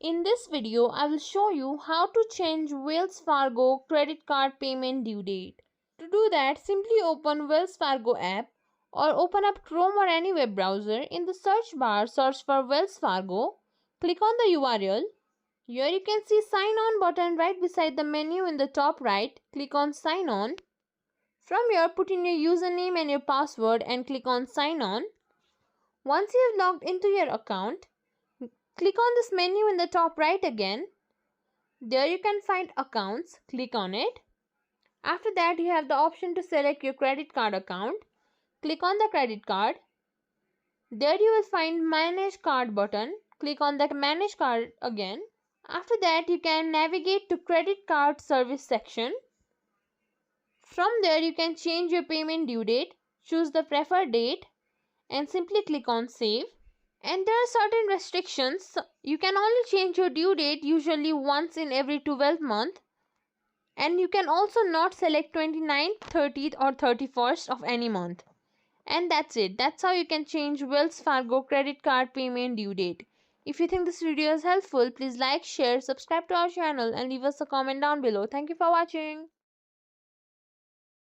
In this video, I will show you how to change Wells Fargo credit card payment due date. To do that, simply open Wells Fargo app or open up Chrome or any web browser. In the search bar, search for Wells Fargo. Click on the URL. Here you can see sign on button right beside the menu in the top right. Click on sign on. From here, put in your username and your password and click on sign on. Once you have logged into your account, click on this menu in the top right again. There you can find accounts. Click on it. After that, you have the option to select your credit card account. Click on the credit card. There you will find manage card button. Click on the manage card again. After that, you can navigate to credit card service section. From there, you can change your payment due date. Choose the preferred date and simply click on save. And there are certain restrictions. You can only change your due date usually once in every 12 months. And you can also not select 29th, 30th or 31st of any month. And that's it. That's how you can change Wells Fargo credit card payment due date. If you think this video is helpful, please like, share, subscribe to our channel and leave us a comment down below. Thank you for watching.